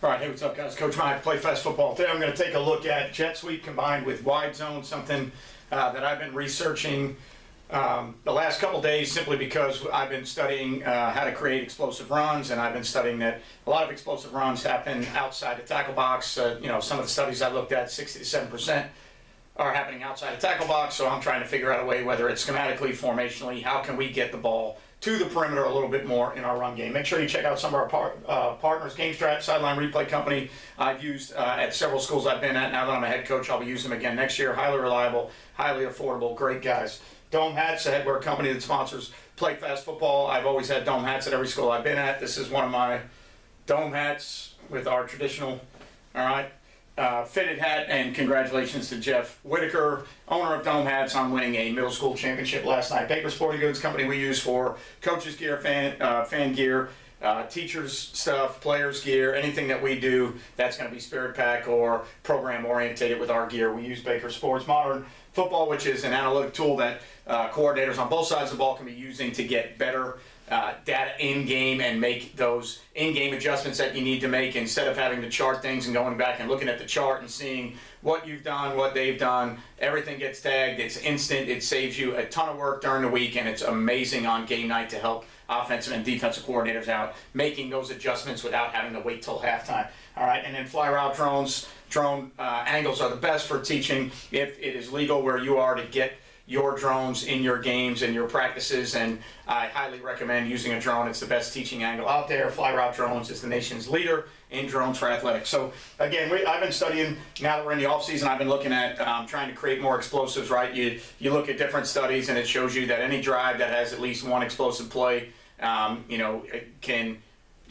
All right, hey, what's up, guys? Coach Mike, Play Fast Football. Today I'm going to take a look at jet sweep combined with wide zone, something that I've been researching the last couple days simply because I've been studying how to create explosive runs, and I've been studying that a lot of explosive runs happen outside the tackle box. Some of the studies I looked at, 60 to 7% are happening outside the tackle box, so I'm trying to figure out a way, whether it's schematically, formationally, how can we get the ball to the perimeter a little bit more in our run game. Make sure you check out some of our partners, GameStrat, Sideline Replay Company. I've used at several schools I've been at. Now that I'm a head coach, I'll be using them again next year. Highly reliable, highly affordable, great guys. Dome Hats, a headwear company that sponsors Play Fast Football. I've always had dome hats at every school I've been at. This is one of my dome hats with our traditional, fitted hat, and congratulations to Jeff Whitaker, owner of Dome Hats, on winning a middle school championship last night. Baker Sporting Goods company we use for coaches gear, fan gear, teachers stuff, players gear, anything that we do that's going to be Spirit Pack or program orientated with our gear. We use Baker Sports Modern Football, which is an analytic tool that coordinators on both sides of the ball can be using to get better data in-game and make those in-game adjustments that you need to make, instead of having to chart things and going back and looking at the chart and seeing what you've done, what they've done. Everything gets tagged. It's instant. It saves you a ton of work during the week, and it's amazing on game night to help offensive and defensive coordinators out making those adjustments without having to wait till halftime. All right, and then FlyRouteDrones. Drone angles are the best for teaching, if it is legal where you are, to get your drones in your games and your practices, and I highly recommend using a drone. It's the best teaching angle out there. FlyRouteDrones is the nation's leader in drones for athletics. So again, I've been studying, now that we're in the off season, I've been looking at trying to create more explosives, right? You look at different studies and it shows you that any drive that has at least one explosive play, it can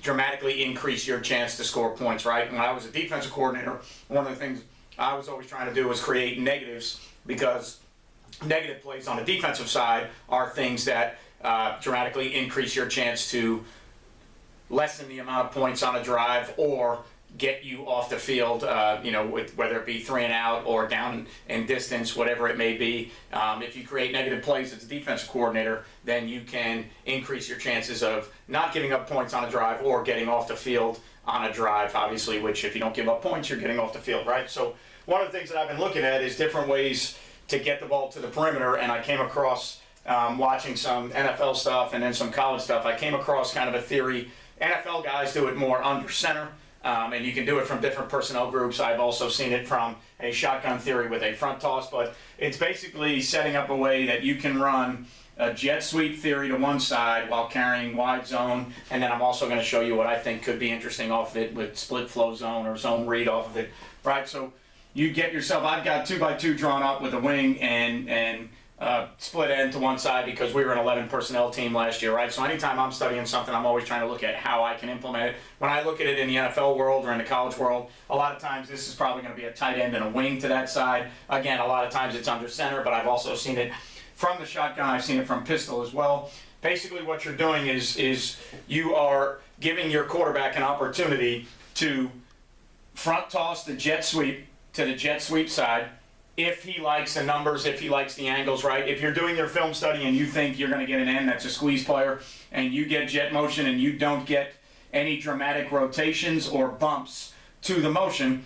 dramatically increase your chance to score points, right? When I was a defensive coordinator, one of the things I was always trying to do was create negatives, because negative plays on the defensive side are things that dramatically increase your chance to lessen the amount of points on a drive or get you off the field, whether it be 3 and out or down in distance, whatever it may be. If you create negative plays as a defensive coordinator, then you can increase your chances of not giving up points on a drive or getting off the field on a drive, obviously, which if you don't give up points, you're getting off the field, right? So one of the things that I've been looking at is different ways to get the ball to the perimeter, and I came across, watching some NFL stuff and then some college stuff, I came across kind of a theory. NFL guys do it more under center, and you can do it from different personnel groups. I've also seen it from a shotgun theory with a front toss, but it's basically setting up a way that you can run a jet sweep theory to one side while carrying wide zone, and then I'm also going to show you what I think could be interesting off of it with split flow zone or zone read off of it, right? So you get yourself, I've got 2x2 drawn up with a wing and split end to one side, because we were an 11 personnel team last year, right? So anytime I'm studying something, I'm always trying to look at how I can implement it. When I look at it in the NFL world or in the college world, a lot of times this is probably going to be a tight end and a wing to that side. Again, a lot of times it's under center, but I've also seen it from the shotgun. I've seen it from pistol as well. Basically what you're doing is you are giving your quarterback an opportunity to front toss the jet sweep to the jet sweep side, if he likes the numbers, if he likes the angles, right? If you're doing your film study and you think you're going to get an end that's a squeeze player, and you get jet motion and you don't get any dramatic rotations or bumps to the motion,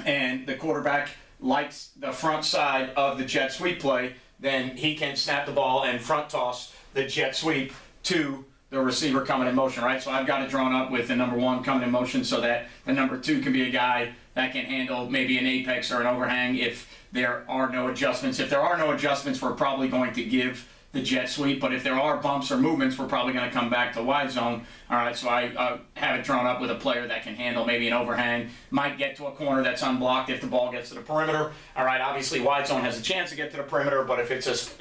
and the quarterback likes the front side of the jet sweep play, then he can snap the ball and front toss the jet sweep to the receiver coming in motion, right? So I've got it drawn up with the number 1 coming in motion, so that the number 2 can be a guy that can handle maybe an apex or an overhang if there are no adjustments. If there are no adjustments, we're probably going to give the jet sweep, but if there are bumps or movements, we're probably going to come back to wide zone. All right, so I have it drawn up with a player that can handle maybe an overhang, might get to a corner that's unblocked if the ball gets to the perimeter. All right, obviously wide zone has a chance to get to the perimeter, but if it's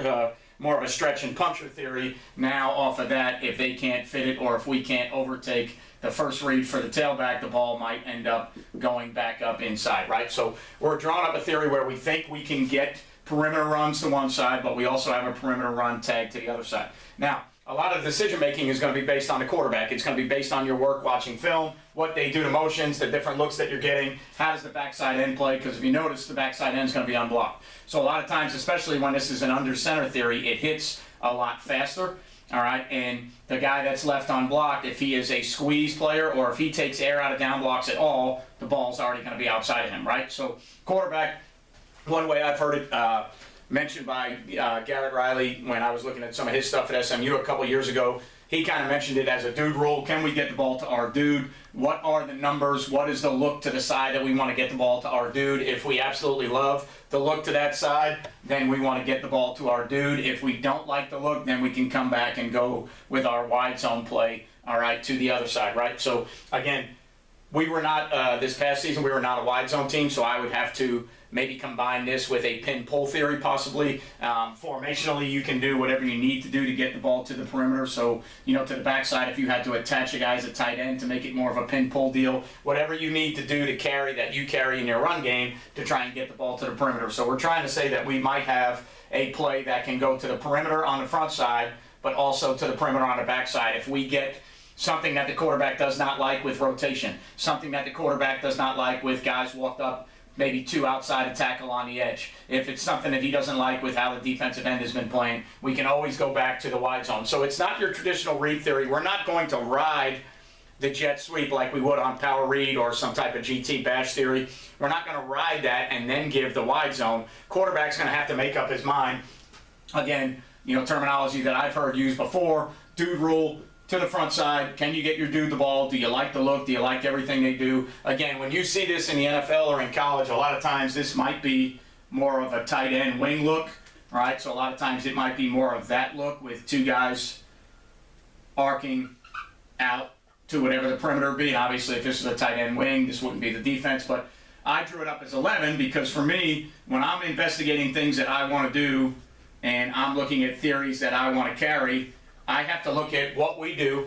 more of a stretch and puncture theory, now off of that, if they can't fit it or if we can't overtake the first read for the tailback, the ball might end up going back up inside, right? So we're drawing up a theory where we think we can get perimeter runs to one side, but we also have a perimeter run tag to the other side. Now, a lot of decision making is going to be based on the quarterback. It's going to be based on your work watching film, what they do to motions, the different looks that you're getting, how does the backside end play, because if you notice, the backside end is going to be unblocked. So a lot of times, especially when this is an under center theory, it hits a lot faster. all right, and the guy that's left unblocked, if he is a squeeze player or if he takes air out of down blocks at all, the ball's already going to be outside of him, right? So quarterback, one way I've heard it mentioned by Garrett Riley when I was looking at some of his stuff at SMU a couple years ago, he kind of mentioned it as a dude rule. Can we get the ball to our dude? What are the numbers? What is the look to the side that we want to get the ball to our dude? If we absolutely love the look to that side, then we want to get the ball to our dude. If we don't like the look, then we can come back and go with our wide zone play, all right, to the other side, right? So, again, we were not, this past season, we were not a wide zone team, so I would have to maybe combine this with a pin-pull theory possibly. Formationally, you can do whatever you need to do to get the ball to the perimeter. So, you know, to the backside, if you had to attach a guy as a tight end to make it more of a pin-pull deal, whatever you need to do to carry that you carry in your run game to try and get the ball to the perimeter. So we're trying to say that we might have a play that can go to the perimeter on the front side, but also to the perimeter on the backside. If we get something that the quarterback does not like with rotation, something that the quarterback does not like with guys walked up maybe two outside to tackle on the edge. If it's something that he doesn't like with how the defensive end has been playing, we can always go back to the wide zone. So it's not your traditional read theory. We're not going to ride the jet sweep like we would on power read or some type of GT bash theory. We're not going to ride that and then give the wide zone. Quarterback's going to have to make up his mind. Again, you know, terminology that I've heard used before, dude rule, to the front side. Can you get your dude the ball? Do you like the look? Do you like everything they do? Again, when you see this in the NFL or in college, a lot of times this might be more of a tight end wing look, right? So a lot of times it might be more of that look with two guys arcing out to whatever the perimeter would be. Obviously, if this is a tight end wing, this wouldn't be the defense, but I drew it up as 11 because for me, when I'm investigating things that I want to do and I'm looking at theories that I want to carry, I have to look at what we do,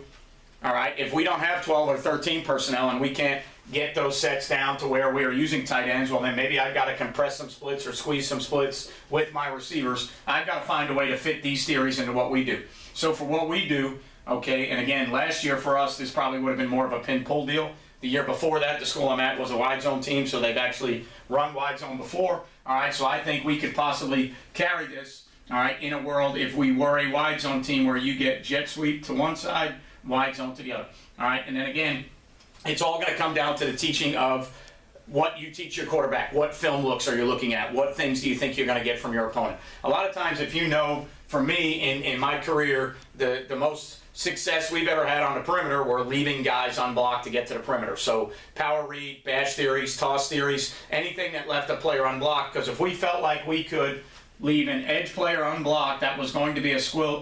all right? If we don't have 12 or 13 personnel and we can't get those sets down to where we are using tight ends, well, then maybe I've got to compress some splits or squeeze some splits with my receivers. I've got to find a way to fit these theories into what we do. So for what we do, okay, and again, last year for us, this probably would have been more of a pin-pull deal. The year before that, the school I'm at was a wide zone team, so they've actually run wide zone before, all right? So I think we could possibly carry this, all right, in a world if we were a wide zone team where you get jet sweep to one side, wide zone to the other. All right, and then again, it's all going to come down to the teaching of what you teach your quarterback. What film looks are you looking at? What things do you think you're going to get from your opponent? A lot of times, if you know, for me in my career, the most success we've ever had on the perimeter were leaving guys unblocked to get to the perimeter. So power read, bash theories, toss theories, anything that left a player unblocked, because if we felt like we could leave an edge player unblocked that was going to be a spill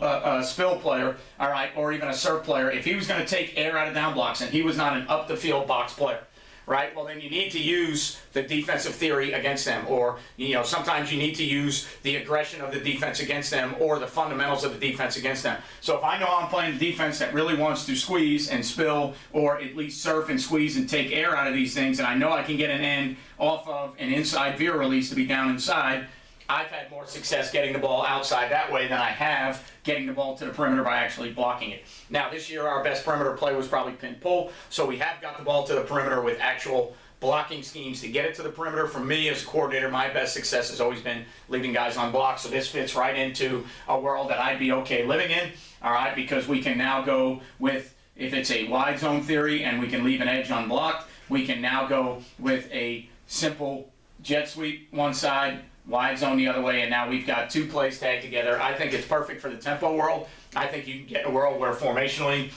player, all right, or even a SERP player, if he was going to take air out of down blocks and he was not an up-the-field box player, right, well, then you need to use the defensive theory against them, or, you know, sometimes you need to use the aggression of the defense against them or the fundamentals of the defense against them. So if I know I'm playing a defense that really wants to squeeze and spill or at least surf and squeeze and take air out of these things, and I know I can get an end off of an inside veer release to be down inside, I've had more success getting the ball outside that way than I have getting the ball to the perimeter by actually blocking it. Now, this year, our best perimeter play was probably pin-pull, so we have got the ball to the perimeter with actual blocking schemes to get it to the perimeter. For me, as a coordinator, my best success has always been leaving guys on block, so this fits right into a world that I'd be okay living in, all right, because we can now go with, if it's a wide zone theory and we can leave an edge unblocked, we can now go with a simple jet sweep one side, wide zone the other way, and now we've got two plays tagged together. I think it's perfect for the tempo world. I think you can get a world where formationally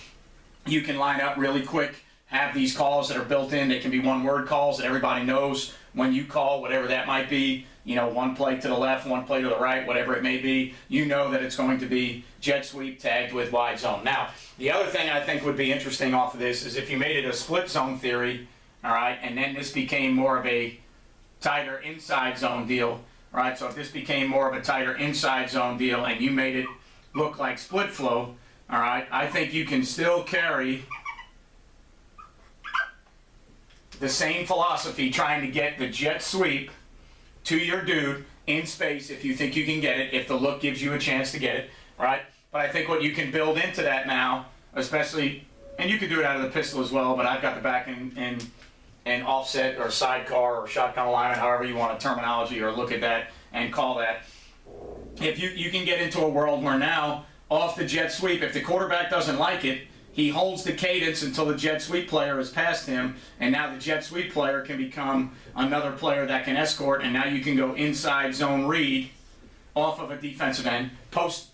you can line up really quick, have these calls that are built in. They can be one-word calls that everybody knows when you call, whatever that might be, you know, one play to the left, one play to the right, whatever it may be. You know that it's going to be jet sweep tagged with wide zone. Now, the other thing I think would be interesting off of this is if you made it a split zone theory, all right, and then this became more of a tighter inside zone deal, right? So if this became more of a tighter inside zone deal and you made it look like split flow, all right, I think you can still carry the same philosophy trying to get the jet sweep to your dude in space if you think you can get it, if the look gives you a chance to get it, right? But I think what you can build into that now, especially, and you can do it out of the pistol as well, but I've got the back and offset or sidecar or shotgun alignment, however you want a terminology or look at that and call that. If you can get into a world where now off the jet sweep. If the quarterback doesn't like it, he holds the cadence until the jet sweep player is past him, and now the jet sweep player can become another player that can escort, and now you can go inside zone read off of a defensive end. Post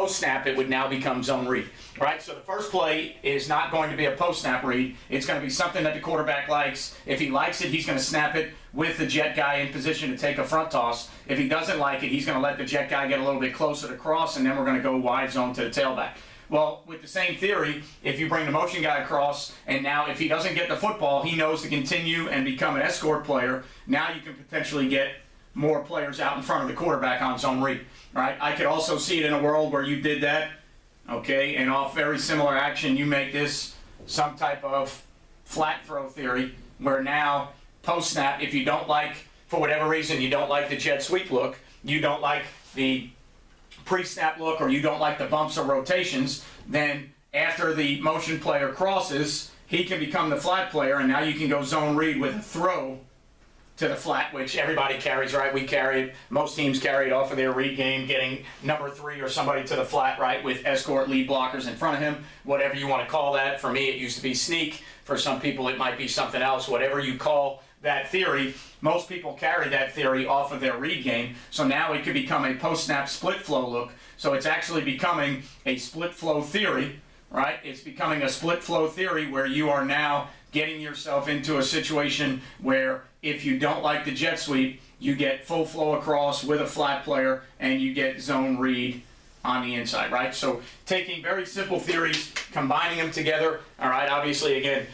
snap, it would now become zone read. All right, so the first play is not going to be a post snap read. It's going to be something that the quarterback likes. If he likes it, he's going to snap it with the jet guy in position to take a front toss. If he doesn't like it, he's going to let the jet guy get a little bit closer to cross, and then we're going to go wide zone to the tailback. Well, with the same theory, if you bring the motion guy across, and now if he doesn't get the football, he knows to continue and become an escort player, now you can potentially get more players out in front of the quarterback on zone read. Right? I could also see it in a world where you did that, okay, and off very similar action, you make this some type of flat throw theory, where now, post-snap, if you don't like, for whatever reason, you don't like the jet sweep look, you don't like the pre-snap look, or you don't like the bumps or rotations, then after the motion player crosses, he can become the flat player, and now you can go zone read with a throw to the flat, which everybody carries, right? We carry it. Most teams carry it off of their read game, getting number 3 or somebody to the flat, right, with escort lead blockers in front of him, whatever you want to call that. For me, it used to be sneak. For some people, it might be something else. Whatever you call that theory, most people carry that theory off of their read game. So now it could become a post-snap split flow look. So it's actually becoming a split flow theory, right? It's becoming a split flow theory where you are now getting yourself into a situation where if you don't like the jet sweep, you get full flow across with a flat player, and you get zone read on the inside, right? So taking very simple theories, combining them together, all right? Obviously, again,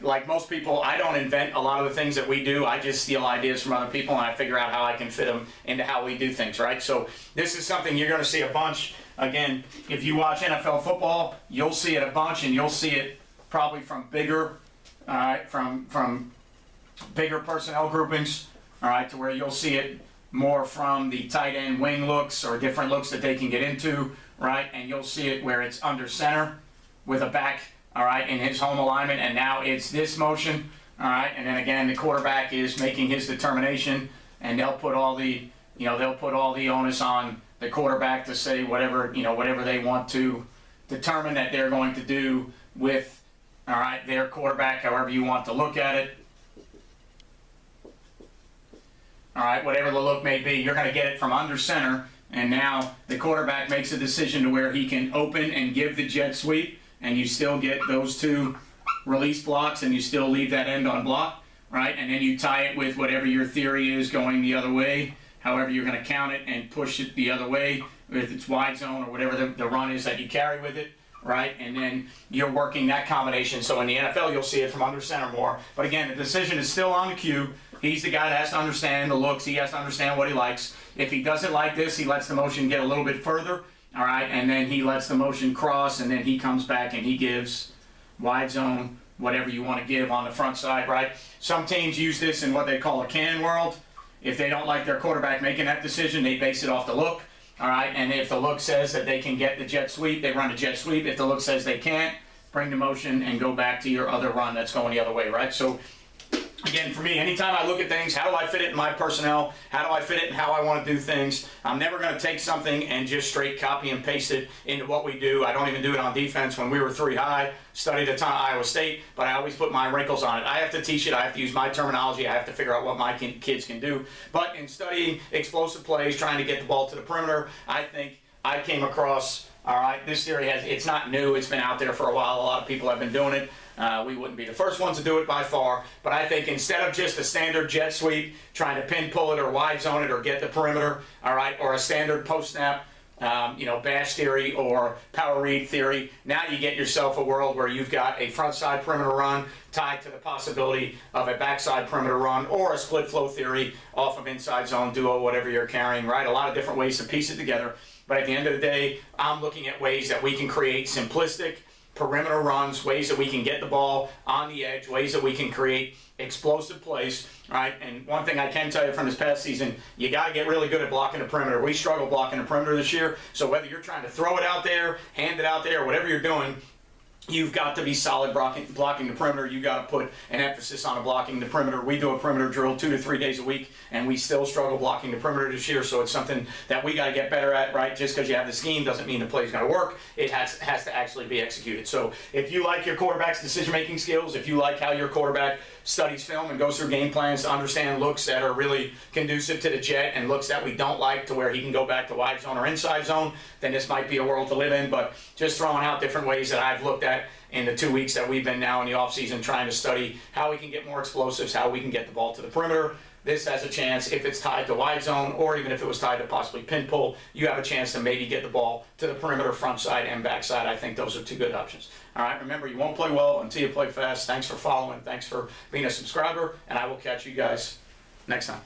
like most people, I don't invent a lot of the things that we do. I just steal ideas from other people, and I figure out how I can fit them into how we do things, right? So this is something you're going to see a bunch. Again, if you watch NFL football, you'll see it a bunch, and you'll see it probably from bigger from bigger personnel groupings, all right, to where you'll see it more from the tight end wing looks or different looks that they can get into, right, and you'll see it where it's under center with a back, all right, in his home alignment, and now it's this motion, all right, and then again the quarterback is making his determination, and they'll put all the onus on the quarterback to say whatever they want to determine that they're going to do with, all right, their quarterback, however you want to look at it. All right, whatever the look may be, you're going to get it from under center, and now the quarterback makes a decision to where he can open and give the jet sweep, and you still get those 2 release blocks, and you still leave that end on block, right? And then you tie it with whatever your theory is going the other way, however you're going to count it and push it the other way, if it's wide zone or whatever the run is that you carry with it, right? And then you're working that combination. So in the NFL, you'll see it from under center more. But again, the decision is still on the cube. He's the guy that has to understand the looks. He has to understand what he likes. If he doesn't like this, he lets the motion get a little bit further, all right? And then he lets the motion cross, and then he comes back and he gives wide zone, whatever you want to give on the front side, right? Some teams use this in what they call a can world. If they don't like their quarterback making that decision, they base it off the look. All right, and if the look says that they can get the jet sweep, they run a jet sweep. If the look says they can't, bring the motion and go back to your other run that's going the other way, right? So, again, for me, anytime I look at things, how do I fit it in my personnel? How do I fit it in how I want to do things? I'm never going to take something and just straight copy and paste it into what we do. I don't even do it on defense. When we were 3 high, studied a ton of Iowa State, but I always put my wrinkles on it. I have to teach it. I have to use my terminology. I have to figure out what my kids can do. But in studying explosive plays, trying to get the ball to the perimeter, I think I came across, all right, this theory it's not new. It's been out there for a while. A lot of people have been doing it. We wouldn't be the first ones to do it by far, but I think instead of just a standard jet sweep, trying to pin pull it or wide zone it or get the perimeter, all right, or a standard post snap, bash theory or power read theory, now you get yourself a world where you've got a front side perimeter run tied to the possibility of a backside perimeter run or a split flow theory off of inside zone duo, whatever you're carrying, right? A lot of different ways to piece it together. But at the end of the day, I'm looking at ways that we can create simplistic perimeter runs, ways that we can get the ball on the edge, ways that we can create explosive plays, right? And one thing I can tell you from this past season, you got to get really good at blocking the perimeter. We struggle blocking the perimeter this year, so whether you're trying to throw it out there, hand it out there, whatever you're doing, You've got to be solid blocking the perimeter. You got to put an emphasis on blocking the perimeter. We do a perimeter drill 2 to 3 days a week, and we still struggle blocking the perimeter this year. So it's something that we got to get better at, right? Just because you have the scheme doesn't mean the play's going to work. It has to actually be executed. So if you like your quarterback's decision-making skills, if you like how your quarterback studies film and goes through game plans to understand looks that are really conducive to the jet and looks that we don't like to where he can go back to wide zone or inside zone, then this might be a world to live in. But just throwing out different ways that I've looked at in the 2 weeks that we've been now in the offseason trying to study how we can get more explosives, how we can get the ball to the perimeter. This has a chance, if it's tied to wide zone or even if it was tied to possibly pin pull, you have a chance to maybe get the ball to the perimeter, front side and back side. I think those are two good options. All right, remember, you won't play well until you play fast. Thanks for following. Thanks for being a subscriber, and I will catch you guys next time.